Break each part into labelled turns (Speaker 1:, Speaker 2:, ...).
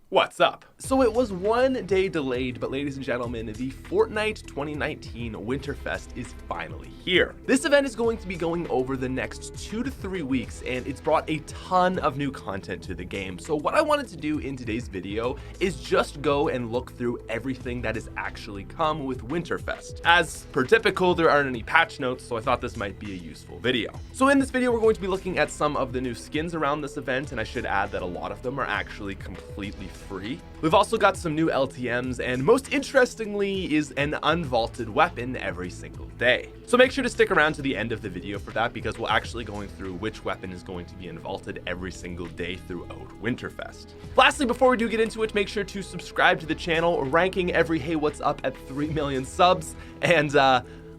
Speaker 1: What's up? So it was one day delayed, but ladies and gentlemen, the Fortnite 2019 Winterfest is finally here. This event is going to be going over the next 2 to 3 weeks, and it's brought a ton of new content to the game. So what I wanted to do in today's video is just go and look through everything that has actually come with Winterfest. As per typical, there aren't any patch notes, so I thought this might be a useful video. So in this video, we're going to be looking at some of the new skins around this event, and I should add that a lot of them are actually completely free. We've also got some new LTMs, and most interestingly is an unvaulted weapon every single day. So make sure to stick around to the end of the video for that, because we're actually going through which weapon is going to be unvaulted every single day throughout Winterfest. Lastly, before we do get into it, make sure to subscribe to the channel, ranking every Hey What's Up at 3 million subs, and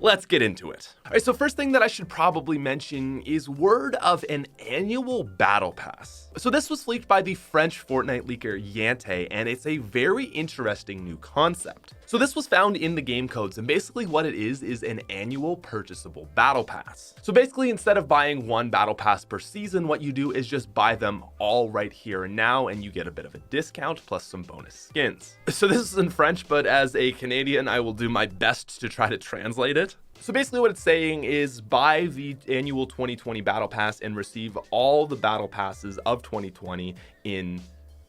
Speaker 1: let's get into it. All right, so first thing that I should probably mention is word of an annual battle pass. So this was leaked by the French Fortnite leaker Yante, and it's a very interesting new concept. So this was found in the game codes, and basically what it is an annual purchasable battle pass. So basically, instead of buying one battle pass per season, what you do is just buy them all right here and now, and you get a bit of a discount plus some bonus skins. So this is in French, but as a Canadian, I will do my best to try to translate it. So basically what it's saying is buy the annual 2020 battle pass and receive all the battle passes of 2020 in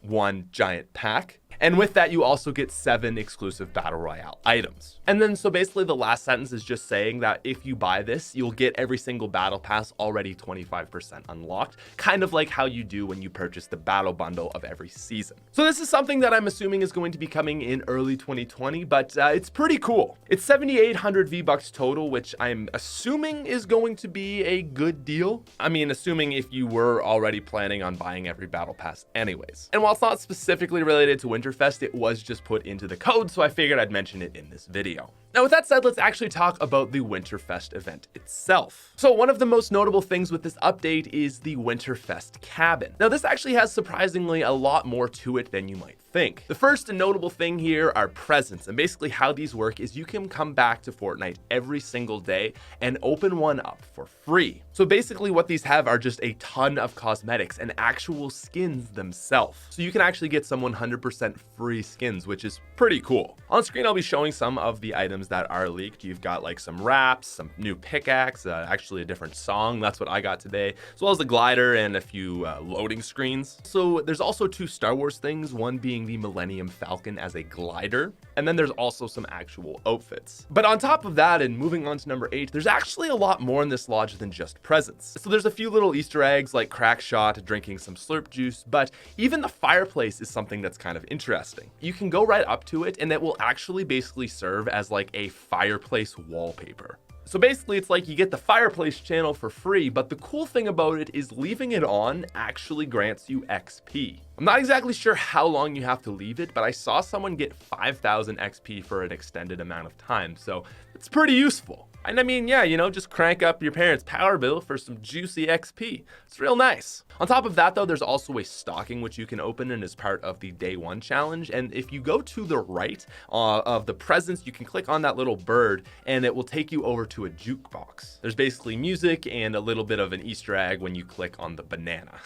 Speaker 1: one giant pack. And with that, you also get 7 exclusive Battle Royale items. And then, so basically the last sentence is just saying that if you buy this, you'll get every single Battle Pass already 25% unlocked, kind of like how you do when you purchase the Battle Bundle of every season. So this is something that I'm assuming is going to be coming in early 2020, but it's pretty cool. It's 7,800 V-Bucks total, which I'm assuming is going to be a good deal. I mean, assuming if you were already planning on buying every Battle Pass anyways. And while it's not specifically related to Winterfest, it was just put into the code, so I figured I'd mention it in this video. Now with that said, let's actually talk about the Winterfest event itself. So one of the most notable things with this update is the Winterfest cabin. Now this actually has surprisingly a lot more to it than you might think. The first and notable thing here are presents, and basically how these work is you can come back to Fortnite every single day and open one up for free. So basically what these have are just a ton of cosmetics and actual skins themselves. So you can actually get some 100% free skins, which is pretty cool. On screen, I'll be showing some of the items that are leaked. You've got like some wraps, some new pickaxe, actually a different song. That's what I got today, as well as a glider and a few loading screens. So there's also 2 Star Wars things, one being the Millennium Falcon as a glider, and then there's also some actual outfits. But on top of that, and moving on to number 8, there's actually a lot more in this lodge than just presents. So there's a few little Easter eggs like crack shot, drinking some slurp juice, but even the fireplace is something that's kind of interesting. You can go right up to it and it will actually basically serve as like a fireplace wallpaper. So basically it's like you get the fireplace channel for free, but the cool thing about it is leaving it on actually grants you XP. I'm not exactly sure how long you have to leave it, but I saw someone get 5,000 XP for an extended amount of time, so it's pretty useful. And I mean, yeah, you know, just crank up your parents' power bill for some juicy XP. It's real nice. On top of that though, there's also a stocking which you can open and is part of the day 1 challenge. And if you go to the right of the presents, you can click on that little bird and it will take you over to a jukebox. There's basically music and a little bit of an Easter egg when you click on the banana.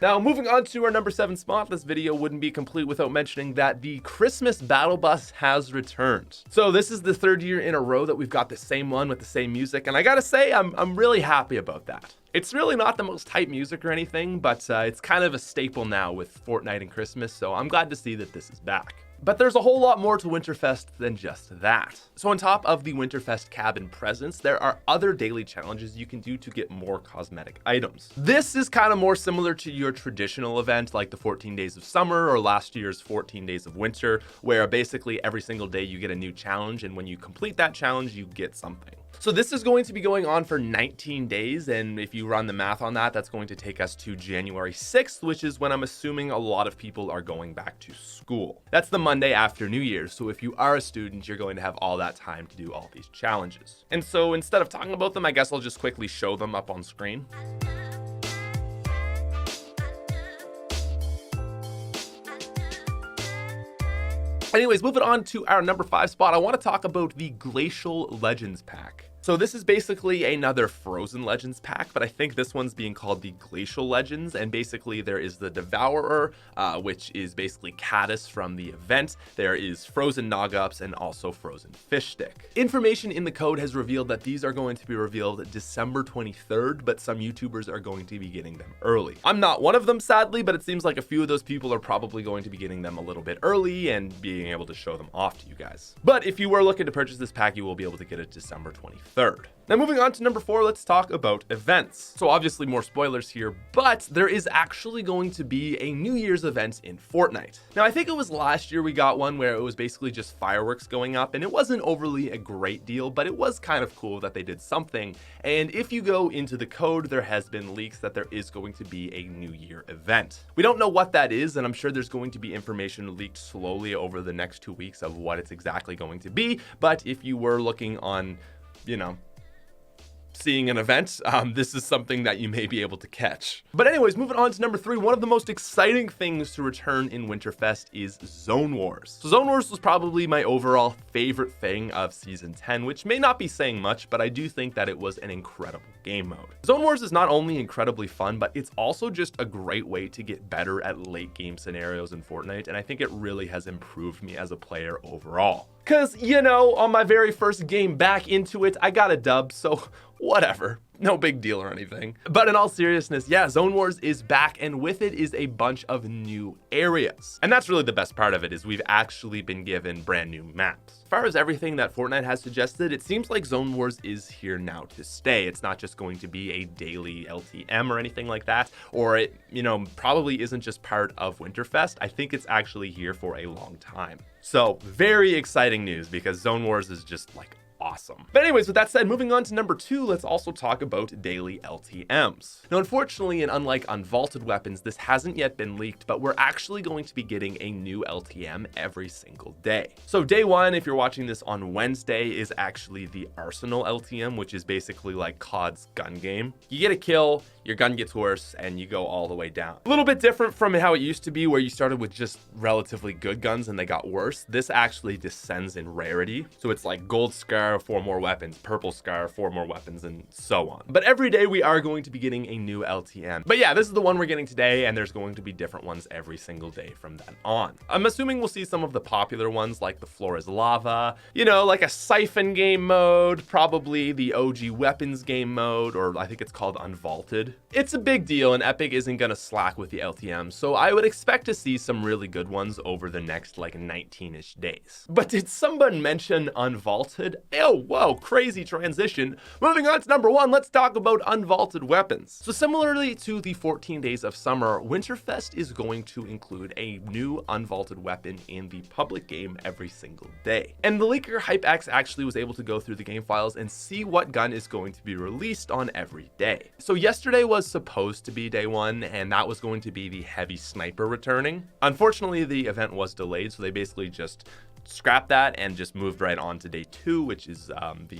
Speaker 1: Now moving on to our number 7 spot, this video wouldn't be complete without mentioning that the Christmas Battle Bus has returned. So this is the 3rd year in a row that we've got the same one with the same music, and I gotta say I'm really happy about that. It's really not the most hype music or anything, but it's kind of a staple now with Fortnite and Christmas, so I'm glad to see that this is back. But there's a whole lot more to Winterfest than just that. So on top of the Winterfest cabin presents, there are other daily challenges you can do to get more cosmetic items. This is kind of more similar to your traditional event like the 14 Days of Summer or last year's 14 Days of Winter, where basically every single day you get a new challenge, and when you complete that challenge, you get something. So this is going to be going on for 19 days, and if you run the math on that, that's going to take us to January 6th, which is when I'm assuming a lot of people are going back to school. That's the Monday after New Year's, so if you are a student, you're going to have all that time to do all these challenges. And so instead of talking about them, I guess I'll just quickly show them up on screen. Anyways, moving on to our number 5 spot, I want to talk about the Glacial Legends pack. So this is basically another Frozen Legends pack, but I think this one's being called the Glacial Legends, and basically there is the Devourer, which is basically Caddis from the event. There is Frozen Nogups and also Frozen Fish Stick. Information in the code has revealed that these are going to be revealed December 23rd, but some YouTubers are going to be getting them early. I'm not one of them, sadly, but it seems like a few of those people are probably going to be getting them a little bit early and being able to show them off to you guys. But if you were looking to purchase this pack, you will be able to get it December 23rd. Now moving on to number 4, let's talk about events. So obviously more spoilers here, but there is actually going to be a New Year's event in Fortnite. Now I think it was last year we got one where it was basically just fireworks going up, and it wasn't overly a great deal, but it was kind of cool that they did something. And if you go into the code, there has been leaks that there is going to be a New Year event. We don't know what that is, and I'm sure there's going to be information leaked slowly over the next 2 weeks of what it's exactly going to be. But if you were looking on, seeing an event, this is something that you may be able to catch. But anyways, moving on to number 3, one of the most exciting things to return in Winterfest is Zone Wars. So Zone Wars was probably my overall favorite thing of Season 10, which may not be saying much, but I do think that it was an incredible game mode. Zone Wars is not only incredibly fun, but it's also just a great way to get better at late game scenarios in Fortnite, and I think it really has improved me as a player overall. Cause, on my very first game back into it, I got a dub, so whatever. No big deal or anything. But in all seriousness, yeah, Zone Wars is back, and with it is a bunch of new areas. And that's really the best part of it, is we've actually been given brand new maps. As far as everything that Fortnite has suggested, it seems like Zone Wars is here now to stay. It's not just going to be a daily LTM or anything like that, or it, probably isn't just part of Winterfest. I think it's actually here for a long time. So very exciting news, because Zone Wars is just like awesome. But anyways, with that said, moving on to number 2, let's also talk about daily LTMs. Now, unfortunately, and unlike Unvaulted Weapons, this hasn't yet been leaked, but we're actually going to be getting a new LTM every single day. So day 1, if you're watching this on Wednesday, is actually the Arsenal LTM, which is basically like COD's gun game. You get a kill, your gun gets worse, and you go all the way down. A little bit different from how it used to be, where you started with just relatively good guns and they got worse. This actually descends in rarity. So it's like gold scar, 4 more weapons, purple scar, 4 more weapons, and so on. But every day we are going to be getting a new LTM. But yeah, this is the one we're getting today, and there's going to be different ones every single day from then on. I'm assuming we'll see some of the popular ones like the floor is lava, like a siphon game mode, probably the OG weapons game mode, or I think it's called Unvaulted. It's a big deal, and Epic isn't gonna slack with the LTM, so I would expect to see some really good ones over the next 19-ish days. But did someone mention Unvaulted? Oh, whoa, crazy transition. Moving on to number 1, let's talk about Unvaulted Weapons. So similarly to the 14 Days of Summer, Winterfest is going to include a new Unvaulted weapon in the public game every single day. And the leaker HypeX actually was able to go through the game files and see what gun is going to be released on every day. So yesterday was supposed to be day 1, and that was going to be the heavy sniper returning. Unfortunately, the event was delayed, so they basically just scrapped that and just moved right on to day 2, which is the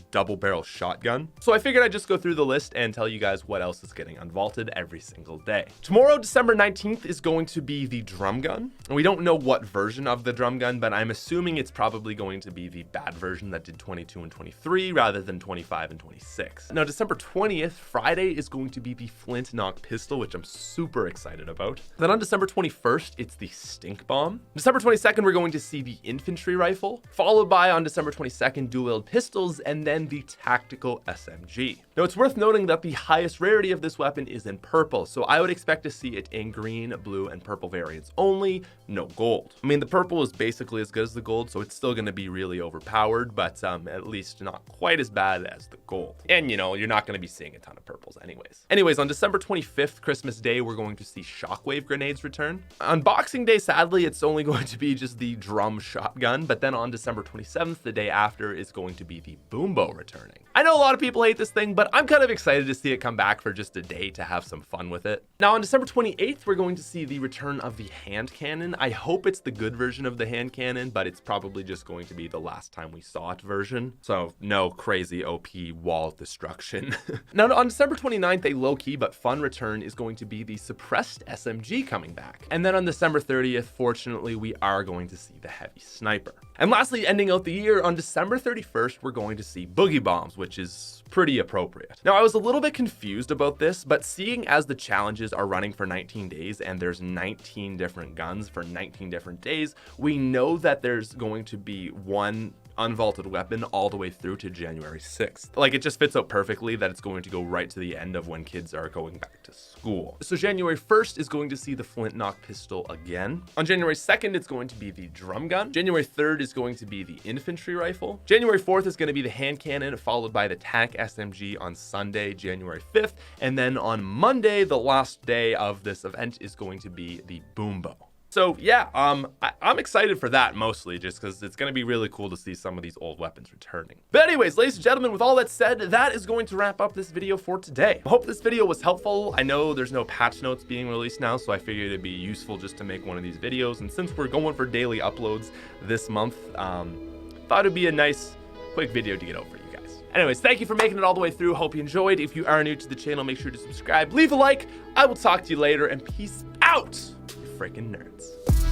Speaker 1: double barrel shotgun. So I figured I'd just go through the list and tell you guys what else is getting unvaulted every single day. Tomorrow, December 19th, is going to be the drum gun. And we don't know what version of the drum gun, but I'm assuming it's probably going to be the bad version that did 22 and 23 rather than 25 and 26. Now, December 20th, Friday, is going to be the flint knock pistol, which I'm super excited about. Then on December 21st, it's the stink bomb. December 22nd, we're going to see the infantry rifle, followed by on December 22nd, dual-wield pistols, and then the tactical SMG. Now, it's worth noting that the highest rarity of this weapon is in purple, so I would expect to see it in green, blue, and purple variants only, no gold. I mean, the purple is basically as good as the gold, so it's still going to be really overpowered, but at least not quite as bad as the gold. And you're not going to be seeing a ton of purples anyways. On December 25th, Christmas Day, we're going to see shockwave grenades return. On Boxing Day, sadly, it's only going to be just the drum shotgun, but then on December 27th, the day after, is going to be the boom bow returning. I know a lot of people hate this thing, but I'm kind of excited to see it come back for just a day to have some fun with it. Now, on December 28th, we're going to see the return of the hand cannon. I hope it's the good version of the hand cannon, but it's probably just going to be the last time we saw it version. So no crazy OP wall destruction. Now, on December 29th, a low-key but fun return is going to be the suppressed SMG coming back. And then on December 30th, fortunately, we are going to see the heavy sniper. And lastly, ending out the year on December 31st, we're going to see boogie bombs, which is pretty appropriate. Now, I was a little bit confused about this, but seeing as the challenges are running for 19 days and there's 19 different guns for 19 different days, we know that there's going to be one unvaulted weapon all the way through to January 6th. Like, it just fits out perfectly that it's going to go right to the end of when kids are going back to school. So January 1st is going to see the flintlock pistol again. On January 2nd, it's going to be the drum gun. January 3rd is going to be the infantry rifle. January 4th is going to be the hand cannon, followed by the TAC SMG on Sunday, January 5th. And then on Monday, the last day of this event, is going to be the boom bow. So yeah, I'm excited for that mostly just because it's going to be really cool to see some of these old weapons returning. But anyways, ladies and gentlemen, with all that said, that is going to wrap up this video for today. I hope this video was helpful. I know there's no patch notes being released now, so I figured it'd be useful just to make one of these videos. And since we're going for daily uploads this month, thought it'd be a nice quick video to get out for you guys. Anyways, thank you for making it all the way through. Hope you enjoyed. If you are new to the channel, make sure to subscribe, leave a like. I will talk to you later, and peace out, you freaking nerds.